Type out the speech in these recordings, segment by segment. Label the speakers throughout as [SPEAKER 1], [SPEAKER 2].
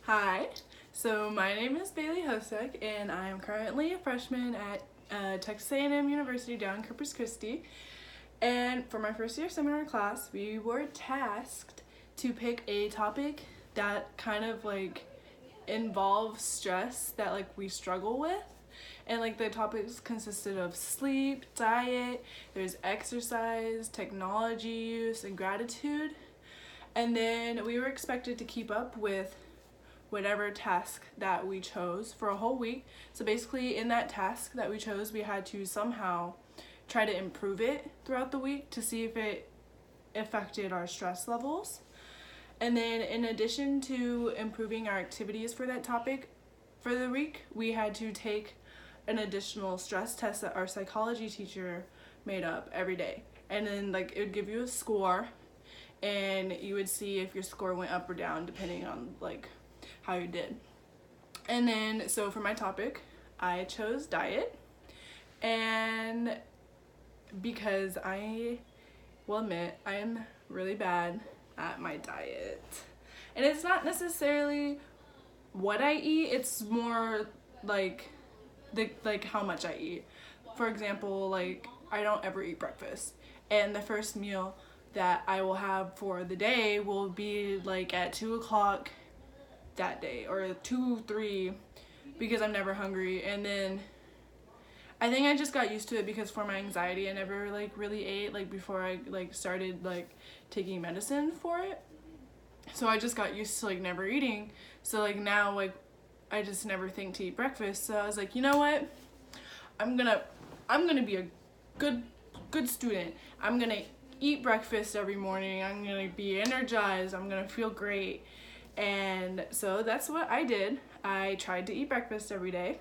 [SPEAKER 1] Hi, so my name is Bailey Hosek, and I am currently a freshman at Texas A&M University down in Corpus Christi. And for my first year seminar class, we were tasked to pick a topic that kind of involves stress that we struggle with. And the topics consisted of sleep, diet, there's exercise, technology use, and gratitude. And then we were expected to keep up with whatever task that we chose for a whole week. So basically in that task that we chose, we had to somehow try to improve it throughout the week to see if it affected our stress levels. And then in addition to improving our activities for that topic for the week, we had to take an additional stress test that our psychology teacher made up every day. And then it would give you a score, and you would see if your score went up or down depending on how you did. And then so for my topic, I chose diet, and because I will admit I am really bad at my diet. And it's not necessarily what I eat, it's more how much I eat. For example, I don't ever eat breakfast, and the first meal that I will have for the day will be at 2 o'clock that day, or 2-3, because I'm never hungry. And then I think I just got used to it because for my anxiety I never really ate before I started taking medicine for it. So I just got used to never eating. So now I just never think to eat breakfast. So I was like, you know what? I'm gonna be a good student. I'm gonna eat breakfast every morning. I'm gonna be energized. I'm gonna feel great. And so that's what I did. I tried to eat breakfast every day.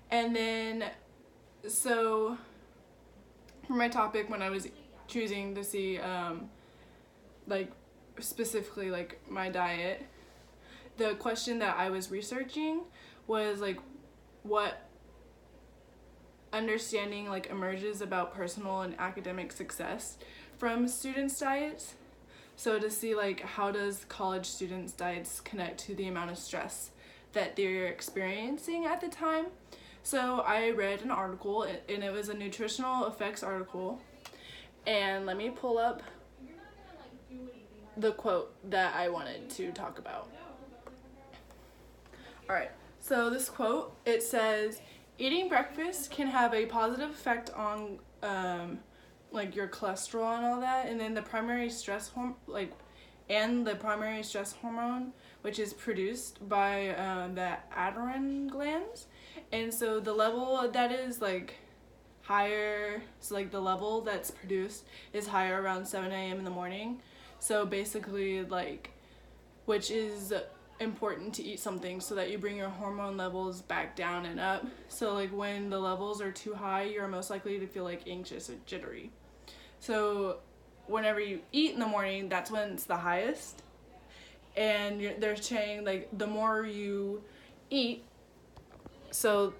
[SPEAKER 1] And then so for my topic, when I was choosing to see specifically my diet, the question that I was researching was what understanding emerges about personal and academic success from students' diets. So to see how does college students' diets connect to the amount of stress that they're experiencing at the time. So I read an article, and it was a nutritional effects article, and let me pull up the quote that I wanted to talk about. Alright, so this quote, it says, "Eating breakfast can have a positive effect on your cholesterol and all that, and then the primary stress hormone, which is produced by the adrenal glands. And so the level that is higher, so the level that's produced is higher around 7 a.m. in the morning. So basically which is important to eat something so that you bring your hormone levels back down and up. So when the levels are too high, you're most likely to feel anxious or jittery. So whenever you eat in the morning, that's when it's the highest. And they're saying the more you eat, so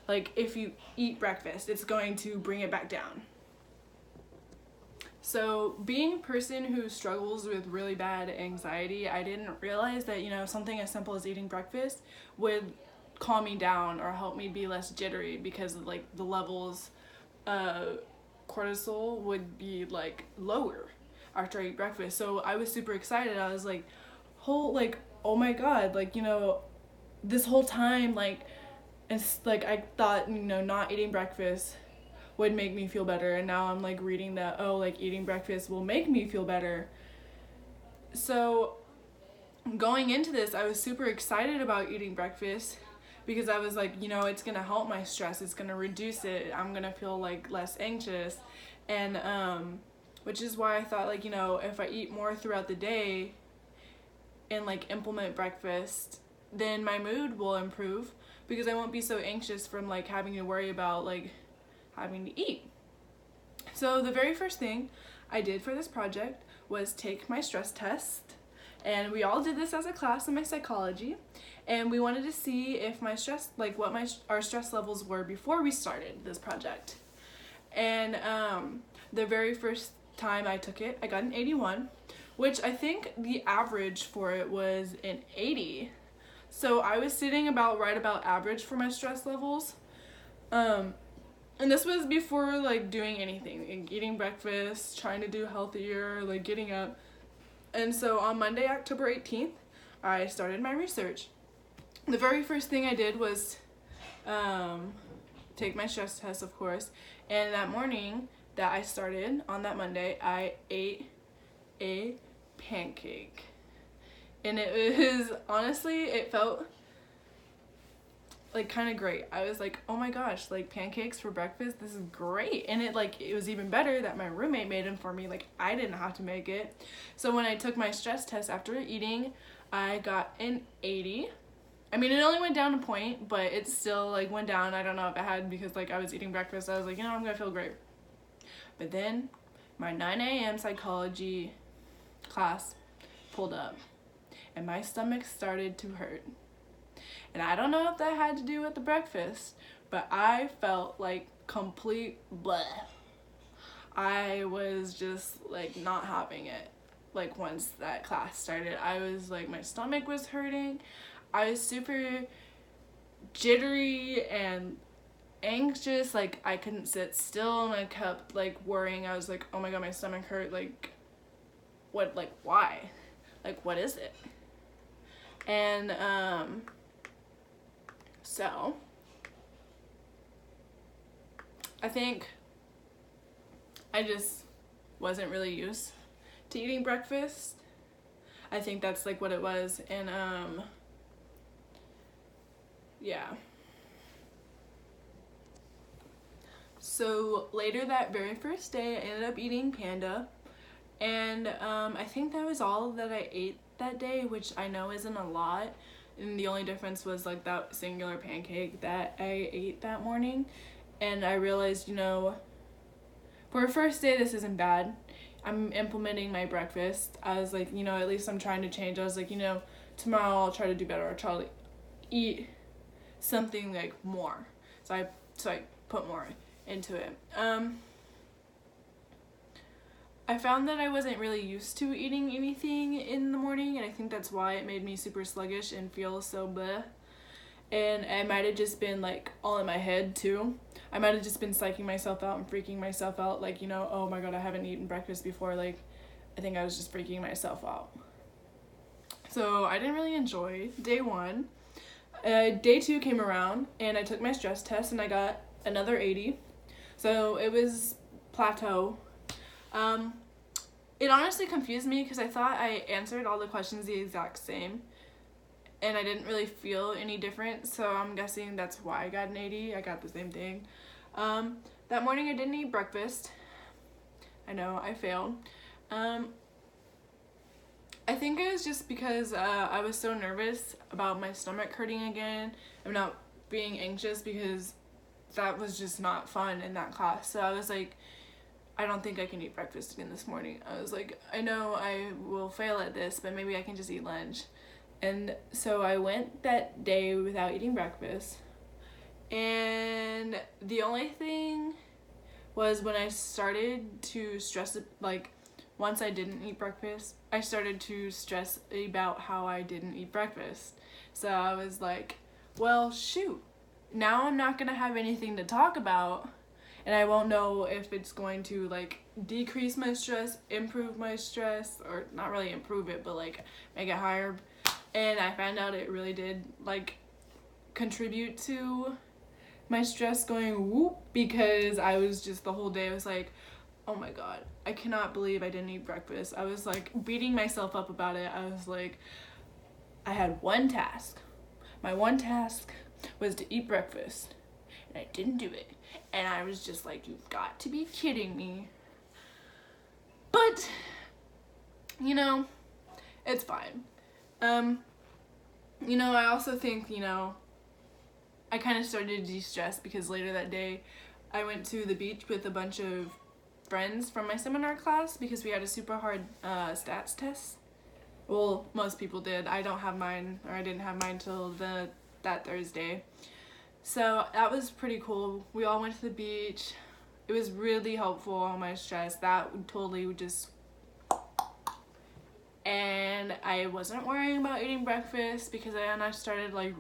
[SPEAKER 1] if you eat breakfast, it's going to bring it back down. So being a person who struggles with really bad anxiety, I didn't realize that something as simple as eating breakfast would calm me down or help me be less jittery, because the levels cortisol would be lower after I eat breakfast. So I was super excited. I was oh my god, this whole time it's I thought not eating breakfast would make me feel better, and now I'm reading that eating breakfast will make me feel better. So going into this, I was super excited about eating breakfast because I was it's gonna help my stress, it's gonna reduce it, I'm gonna feel less anxious. And which is why I thought if I eat more throughout the day and implement breakfast, then my mood will improve, because I won't be so anxious from having to worry about having to eat. So the very first thing I did for this project was take my stress test, and we all did this as a class in my psychology, and we wanted to see if my stress our stress levels were before we started this project. And the very first time I took it, I got an 81, which I think the average for it was an 80. So I was sitting about right about average for my stress levels. And this was before like doing anything, like eating breakfast, trying to do healthier, like getting up. And so on Monday, October 18th, I started my research. The very first thing I did was take my stress test, of course. And that morning that I started, on that Monday, I ate a pancake. And it was, honestly, it felt like kind of great. I was like, oh my gosh, like pancakes for breakfast, this is great. And it was even better that my roommate made them for me. Like I didn't have to make it. So when I took my stress test after eating, I got an 80. I mean, it only went down a point, but it still like went down. I don't know if it had because like I was eating breakfast. I was like, you know, I'm gonna feel great. But then my 9 a.m. psychology class pulled up and my stomach started to hurt. And I don't know if that had to do with the breakfast, but I felt like complete bleh. I was just like not having it. Like once that class started, I was like, my stomach was hurting. I was super jittery and anxious. Like I couldn't sit still and I kept like worrying. I was like, oh my god, my stomach hurt. Like what, like why? Like what is it? And so I think I just wasn't really used to eating breakfast. I think that's like what it was. And yeah. So later that very first day, I ended up eating Panda. And I think that was all that I ate that day, which I know isn't a lot. And the only difference was like that singular pancake that I ate that morning. And I realized, you know, for a first day, this isn't bad. I'm implementing my breakfast. I was like, you know, at least I'm trying to change. I was like, you know, tomorrow I'll try to do better. I'll try to eat something like more. So I put more into it. I found that I wasn't really used to eating anything in the morning, and I think that's why it made me super sluggish and feel so bleh. And I might have just been like all in my head too. I might have just been psyching myself out and freaking myself out, like, you know, oh my god, I haven't eaten breakfast before. Like, I think I was just freaking myself out. So I didn't really enjoy day one. Day two came around and I took my stress test and I got another 80. So it was plateau. It honestly confused me because I thought I answered all the questions the exact same and I didn't really feel any different, so I'm guessing that's why I got an 80. I got the same thing. That morning I didn't eat breakfast. I know, I failed. I think it was just because I was so nervous about my stomach hurting again. I'm not being anxious because that was just not fun in that class. So I was like, I don't think I can eat breakfast again this morning. I was like, I know I will fail at this, but maybe I can just eat lunch. And so I went that day without eating breakfast. And the only thing was when I started to stress, like once I didn't eat breakfast, I started to stress about how I didn't eat breakfast. So I was like, well, shoot, now I'm not gonna have anything to talk about. And I won't know if it's going to like decrease my stress, improve my stress, or not really improve it, but like make it higher. And I found out it really did like contribute to my stress going whoop, because I was just the whole day I was like, oh my god, I cannot believe I didn't eat breakfast. I was like beating myself up about it. I was like, I had one task. My one task was to eat breakfast and I didn't do it. And I was just like, you've got to be kidding me. But, you know, it's fine. You know, I also think, you know, I kind of started to de-stress because later that day I went to the beach with a bunch of friends from my seminar class because we had a super hard stats test. Well, most people did. I don't have mine, or I didn't have mine till that Thursday. So that was pretty cool. We all went to the beach. It was really helpful on my stress. That totally just and I wasn't worrying about eating breakfast because I started like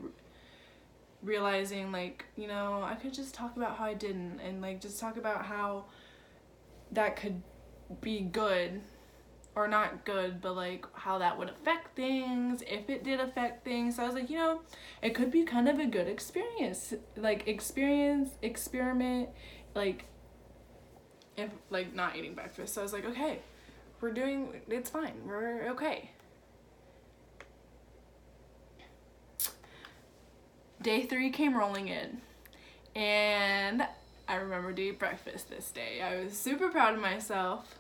[SPEAKER 1] realizing like, you know, I could just talk about how I didn't, and like just talk about how that could be good or not good, but like how that would affect things if it did affect things. So I was like, you know, it could be kind of a good experience, like experiment, like if like not eating breakfast. So I was like, okay, it's fine, we're okay. Day 3 came rolling in, and I remember to eat breakfast this day. I was super proud of myself,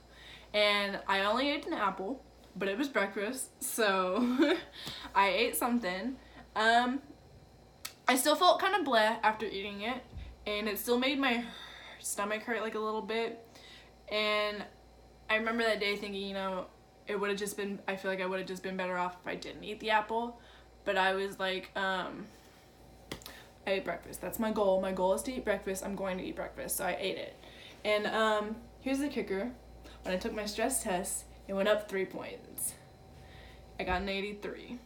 [SPEAKER 1] and I only ate an apple, but it was breakfast, so I ate something. I still felt kind of bleh after eating it, and it still made my stomach hurt like a little bit, and I remember that day thinking, you know, I feel like I would have just been better off if I didn't eat the apple, but I was like, I ate breakfast. That's my goal. My goal is to eat breakfast. I'm going to eat breakfast. So I ate it. And here's the kicker. When I took my stress test, it went up 3 points. I got an 83.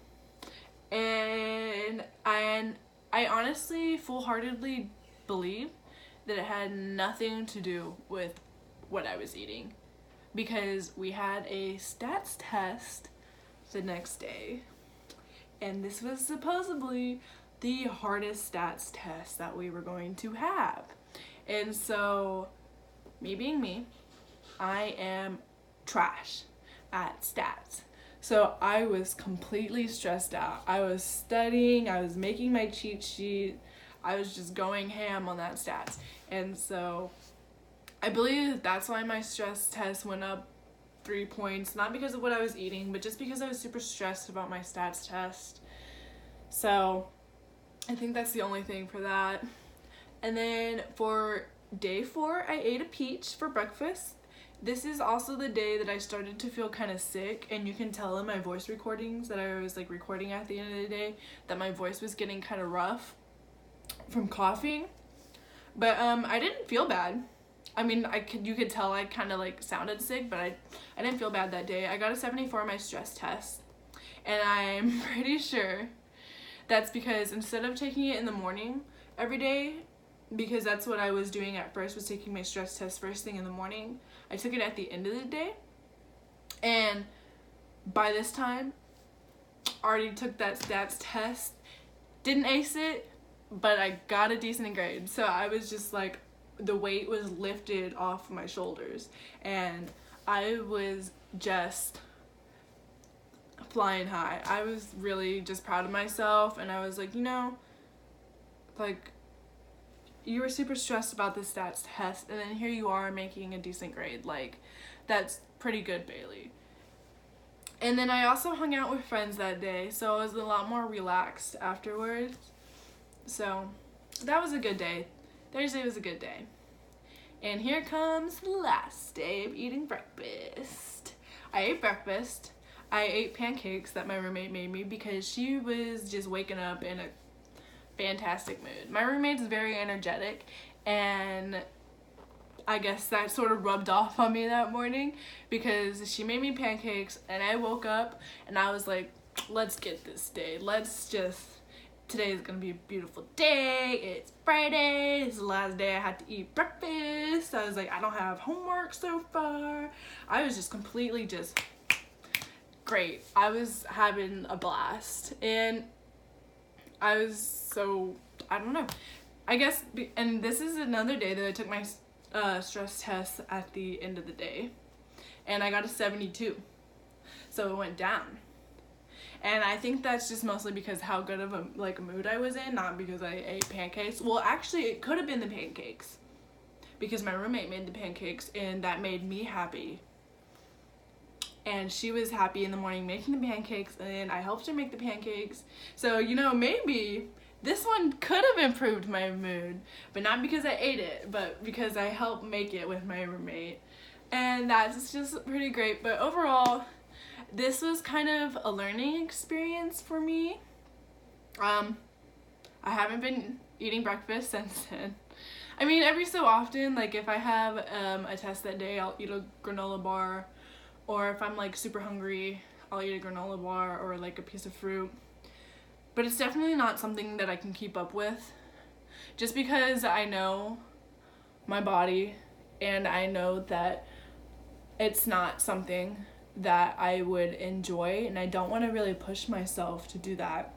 [SPEAKER 1] And I honestly, full-heartedly believe that it had nothing to do with what I was eating. Because we had a stats test the next day. And this was supposedly the hardest stats test that we were going to have. And so, me being me, I am trash at stats. So I was completely stressed out. I was studying, I was making my cheat sheet, I was just going ham on that stats. And so I believe that's why my stress test went up 3 points, not because of what I was eating, but just because I was super stressed about my stats test. So I think that's the only thing for that. And then for day 4, I ate a peach for breakfast. This is also the day that I started to feel kind of sick, and you can tell in my voice recordings that I was like recording at the end of the day that my voice was getting kind of rough from coughing. But I didn't feel bad. I mean, you could tell I kind of like sounded sick, but I didn't feel bad that day. I got a 74 on my stress test, and I'm pretty sure that's because instead of taking it in the morning every day, because that's what I was doing at first, was taking my stress test first thing in the morning, I took it at the end of the day, and by this time, already took that stats test, didn't ace it, but I got a decent grade. So I was just like, the weight was lifted off my shoulders, and I was just flying high. I was really just proud of myself, and I was like, you know, like, you were super stressed about this stats test, and then here you are making a decent grade. Like, that's pretty good, Bailey. And then I also hung out with friends that day, so I was a lot more relaxed afterwards. So that was a good day. Thursday was a good day. And here comes the last day of eating breakfast. I ate breakfast. I ate pancakes that my roommate made me because she was just waking up in a fantastic mood. My roommate's very energetic, and I guess that sort of rubbed off on me that morning because she made me pancakes, and I woke up and I was like, let's get this day. Today is gonna be a beautiful day. It's Friday. It's the last day I had to eat breakfast. I was like, I don't have homework so far. I was just completely great. I was having a blast, and I don't know. I guess, and this is another day that I took my stress test at the end of the day, and I got a 72. So it went down. And I think that's just mostly because how good of a mood I was in, not because I ate pancakes. Well, actually, it could have been the pancakes, because my roommate made the pancakes, and that made me happy. And she was happy in the morning making the pancakes, and I helped her make the pancakes. So, you know, maybe this one could have improved my mood, but not because I ate it, but because I helped make it with my roommate. And that's just pretty great. But overall, this was kind of a learning experience for me. I haven't been eating breakfast since then. I mean, every so often, like if I have a test that day, I'll eat a granola bar, or if I'm like super hungry, I'll eat a granola bar or like a piece of fruit. But it's definitely not something that I can keep up with, just because I know my body and I know that it's not something that I would enjoy, and I don't want to really push myself to do that.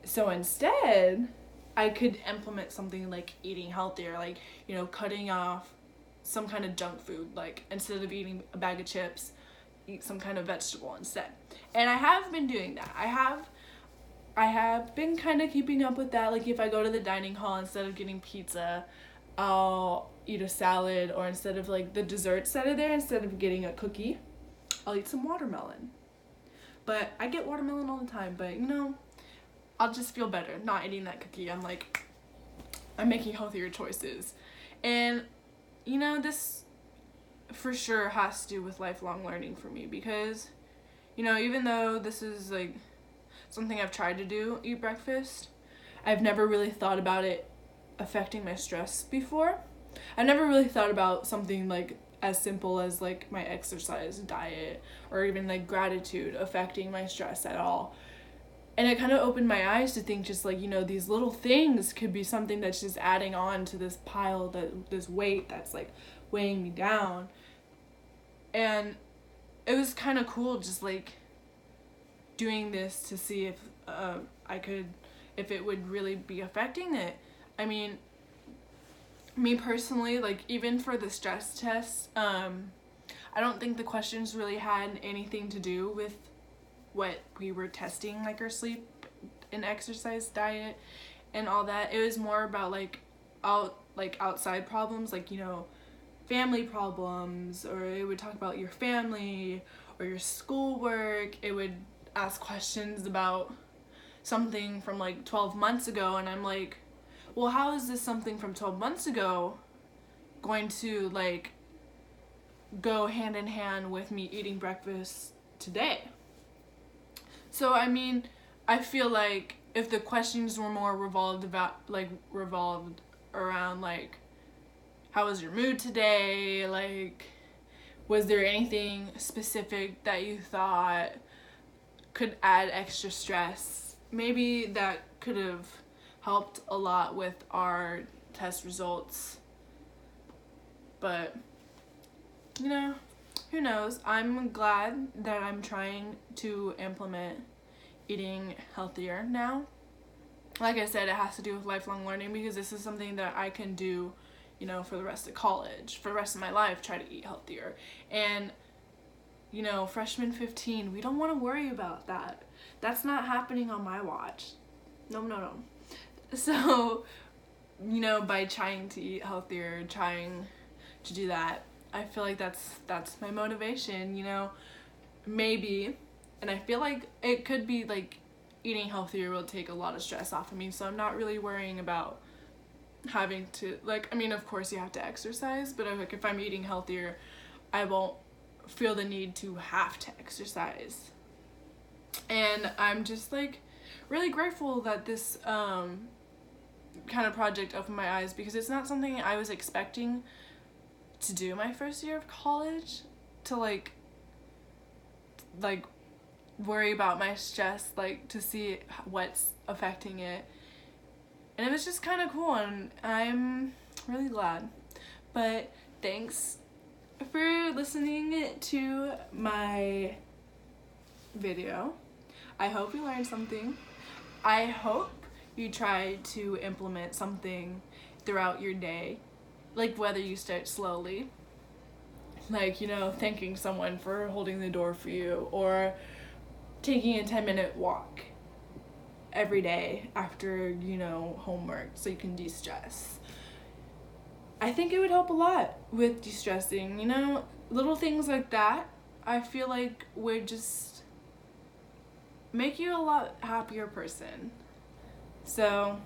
[SPEAKER 1] So instead, I could implement something like eating healthier, like, you know, cutting off some kind of junk food, like instead of eating a bag of chips, eat some kind of vegetable instead. And I have been doing that. I have been kind of keeping up with that. Like if I go to the dining hall, instead of getting pizza, I'll eat a salad, or instead of like the desserts that are there, instead of getting a cookie, I'll eat some watermelon. But I get watermelon all the time, but you know, I'll just feel better not eating that cookie. I'm making healthier choices. And you know, this for sure has to do with lifelong learning for me, because you know, even though this is like something I've tried to do, eat breakfast, I've never really thought about it affecting my stress before. I never really thought about something like as simple as like my exercise diet or even like gratitude affecting my stress at all. And it kind of opened my eyes to think just like, you know, these little things could be something that's just adding on to this pile, this weight that's like weighing me down. And it was kind of cool just like doing this to see if if it would really be affecting it. I mean, me personally, like even for the stress test, I don't think the questions really had anything to do with what we were testing, like our sleep and exercise diet and all that. It was more about like outside problems, like, you know, family problems, or it would talk about your family or your schoolwork. It would ask questions about something from like 12 months ago, and I'm like, well, how is this something from 12 months ago going to like go hand in hand with me eating breakfast today? So I mean, I feel like if the questions were more revolved around like, how was your mood today, like was there anything specific that you thought could add extra stress, maybe that could have helped a lot with our test results. But you know, who knows? I'm glad that I'm trying to implement eating healthier now. Like I said, it has to do with lifelong learning, because this is something that I can do, you know, for the rest of college, for the rest of my life, try to eat healthier. And you know, freshman 15, we don't want to worry about that. That's not happening on my watch. No. So, you know, by trying to eat healthier, trying to do that, I feel like that's my motivation, you know, maybe. And I feel like it could be like eating healthier will take a lot of stress off of me, so I'm not really worrying about having to, like, I mean, of course you have to exercise, but like if I'm eating healthier, I won't feel the need to have to exercise. And I'm just like really grateful that this kind of project opened my eyes, because it's not something I was expecting to do my first year of college, to like worry about my stress, like to see what's affecting it. And it was just kind of cool, and I'm really glad. But thanks for listening to my video. I hope you learned something. I hope you try to implement something throughout your day, like whether you start slowly, like, you know, thanking someone for holding the door for you, or taking a 10-minute walk every day after, you know, homework, so you can de-stress. I think it would help a lot with de-stressing, you know, little things like that. I feel like would just make you a lot happier person. So